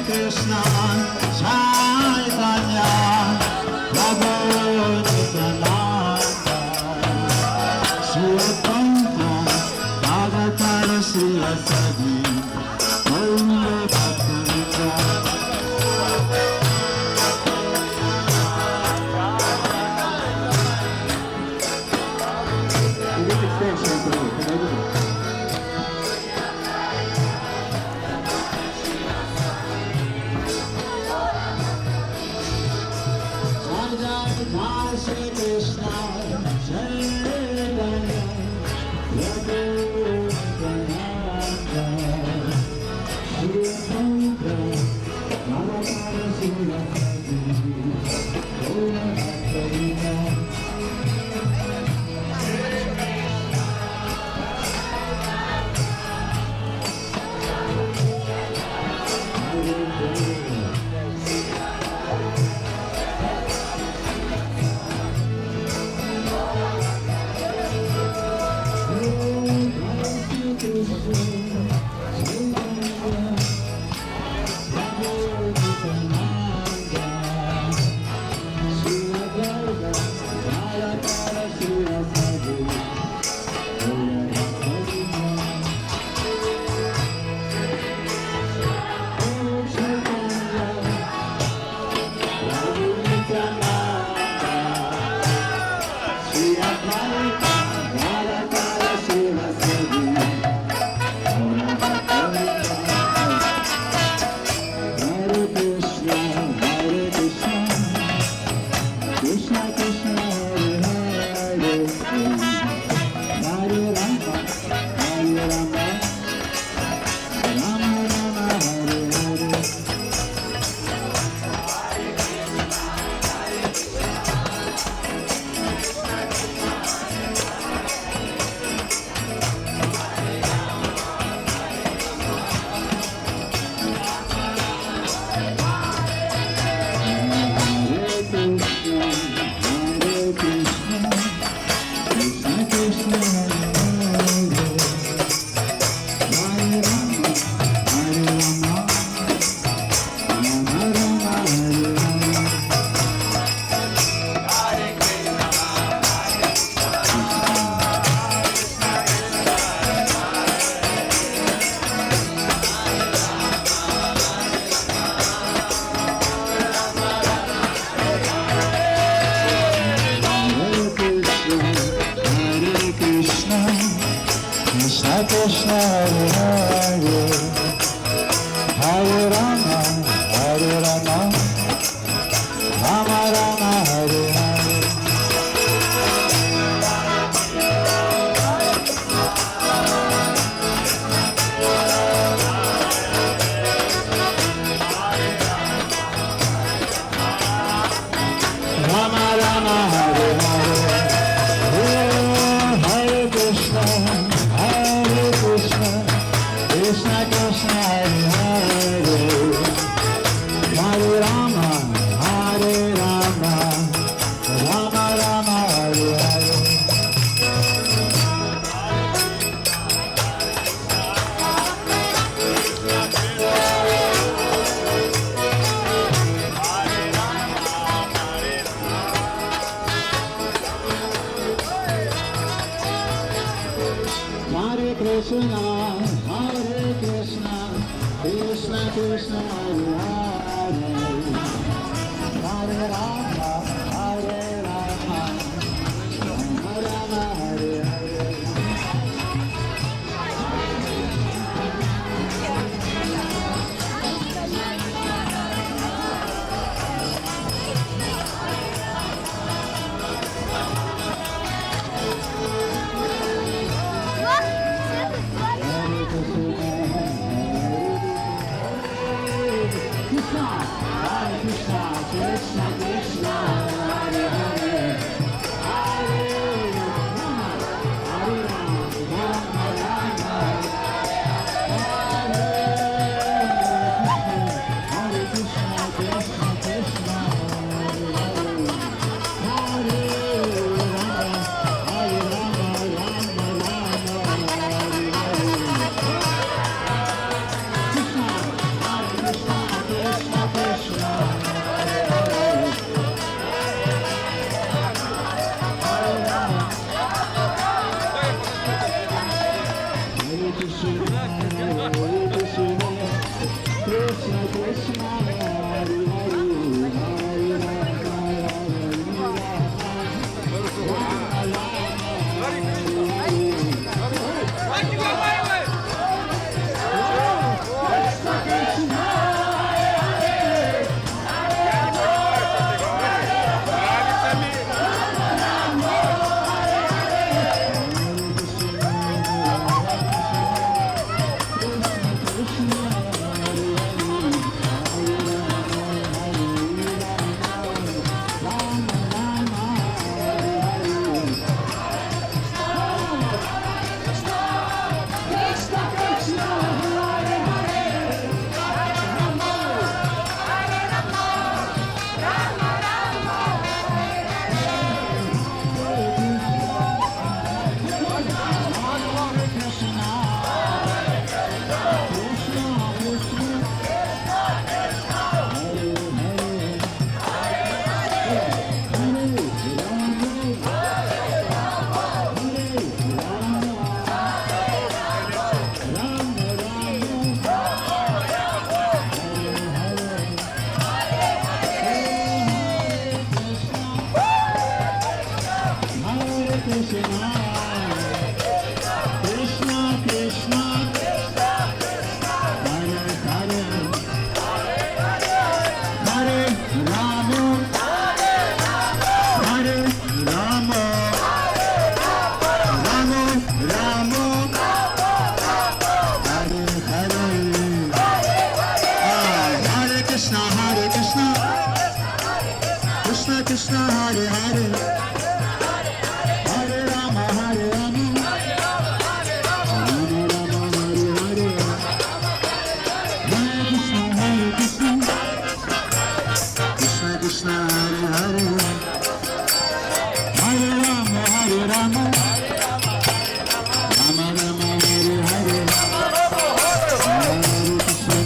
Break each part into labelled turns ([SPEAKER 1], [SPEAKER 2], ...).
[SPEAKER 1] Krishna, Chaitanya, Prabhu Nityananda, Sri Advaita, Bhagavata Sri Asadi, Gaura Bhaktivinoda. Shri Krishna, Chaitanya, Prabhu Nityananda, Sri Advaita, Bhagavata Sri Asadi, Gaura Bhaktivinoda. Krishna, Hare Hare Rama, Hare Rama, Rama Rama, Hare Hare. Rama Rama, Hare Hare. Hare Krishna, Hare Krishna, Krishna Krishna, Hare Hare, Hare Rama, Hare Rama, Rama Rama, Hare Hare. Hare Krishna, Hare Krishna, Krishna Krishna, Hare Hare, Hare Rama, Hare Rama, Rama Rama, Hare Hare. Krishna Krishna, Hare Hare, Hare Rama, Hare Rama, Rama Rama, Hare Krishna, Hare Krishna. Krishna Krishna Hare Hare Hare Rama Krishna Hare Hare Hare Rama Hare Rama Rama Rama Hare Hare Hare Krishna Krishna Krishna Hare Hare Hare Rama Hare Rama Rama Rama Hare Hare Hare Krishna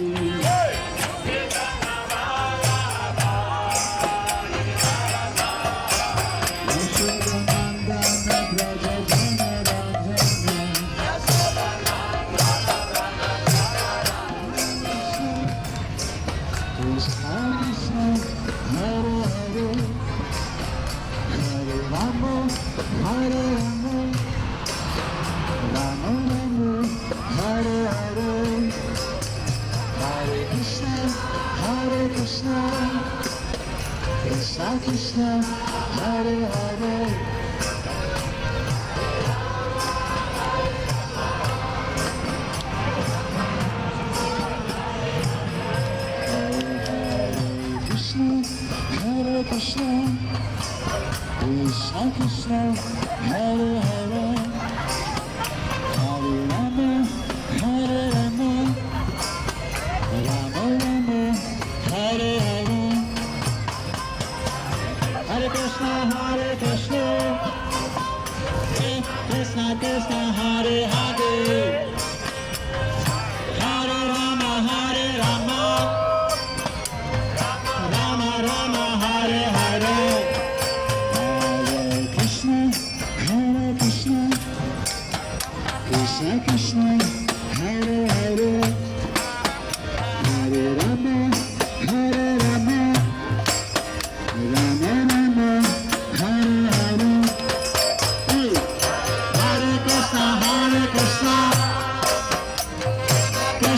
[SPEAKER 1] Krishna Krishna Krishna Krishna Hare Hare Hare Rama Hare Rama Rama Rama Hare Hare Krishna Krishna Hare Hare Hare Krishna Krishna Krishna Hare Hare Hare Rama Hare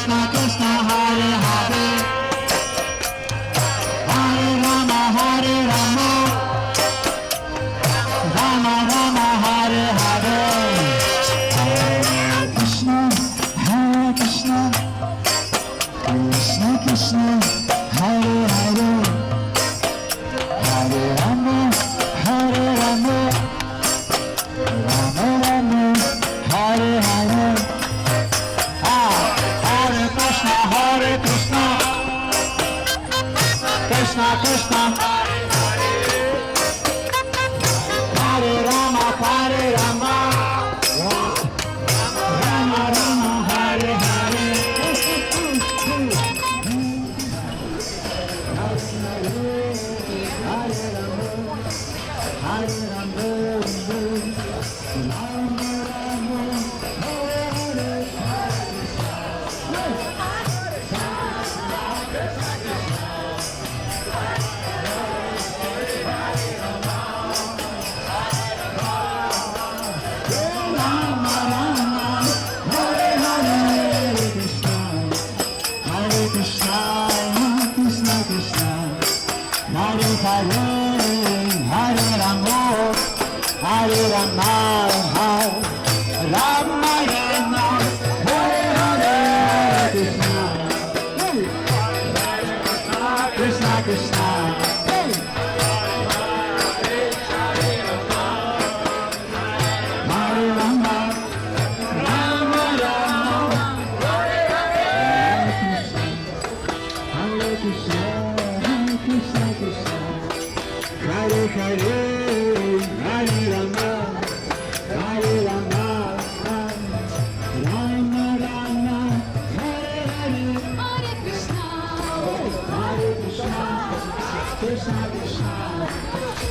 [SPEAKER 1] Krishna Krishna Hare Hare Hare Rama Hare Rama Rama Rama Hare Hare Hare Krishna Krishna Krishna Hare Hare Hare Rama Hare Rama Rama Rama Hare Hare Hare Krishna Krishna Krishna Hare Rama Rama Rama Hare Hare Hare Rama, Rama Rama, Hare Hare, Krishna Krishna, Hare Rama, Rama Rama, Hare Krishna, Krishna Krishna, Hare Hare. Hare Rama, Hare Rama, Rama Rama, Hare Hare, Hare Krishna, Krishna Krishna,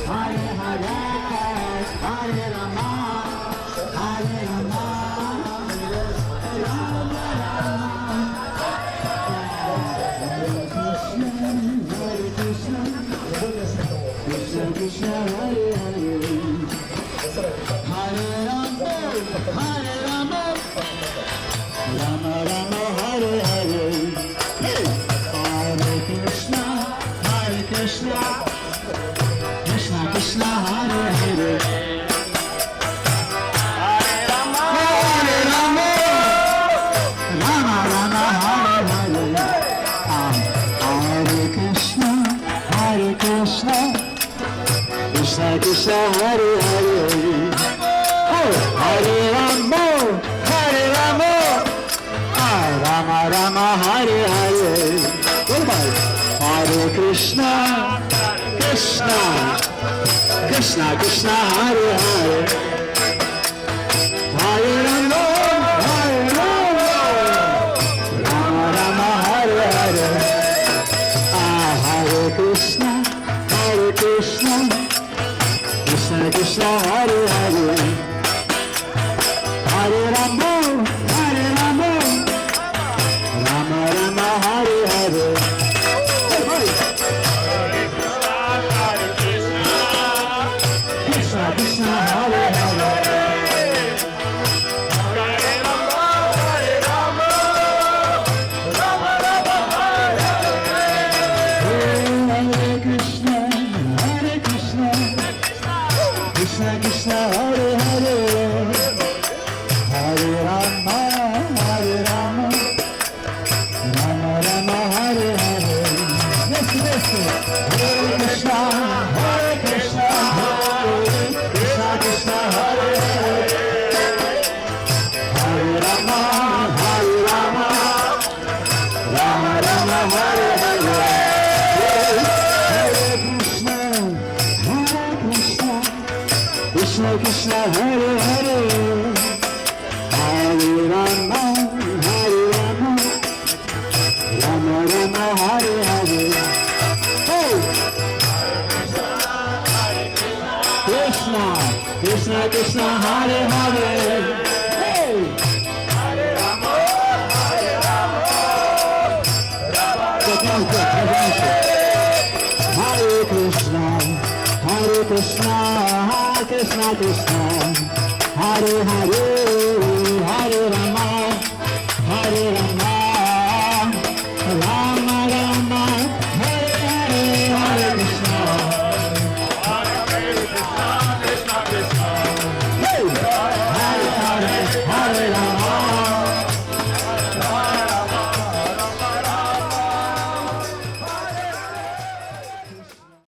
[SPEAKER 1] Hare Hare, Hare Rama, Hare Rama, Rama Rama, Hare Krishna, Krishna Krishna, Hare Hare. Hare Rama, Hare Rama, Rama Rama, Hare Hare. Hare Krishna, Krishna Krishna, Hare Hare. Hare Rama, Rama Rama, Hare Hare. Hare Krishna, Krishna Krishna, Hare Hare. Hare Rama, Rama Rama, Hare Hare. Hare Krishna, Krishna Krishna, Hare Hare. Hare Rama, Rama Rama, Hare Hare. Hare Krishna, Krishna Krishna, Hare Hare. Hare Rama, Rama Rama, Hare Hare. Krishna Krishna, Hare Hare. Hare Rama, Rama Rama, Hare Hare. Hare Krishna, Krishna Krishna, Hare Hare. Hare Rama, Rama Rama, Hare Hare. Hare Krishna, Krishna Krishna, Hare Hare. Hare Rama, Rama Rama, Hare Hare. Hare Krishna, Krishna Krishna, Hare Hare. Hare Rama, Rama Rama, Hare Hare. Krishna Krishna, Hare Hare. Hare Rama, Hare Krishna, Krishna Krishna, Hare Hare, Hare Rama, Hare Rama.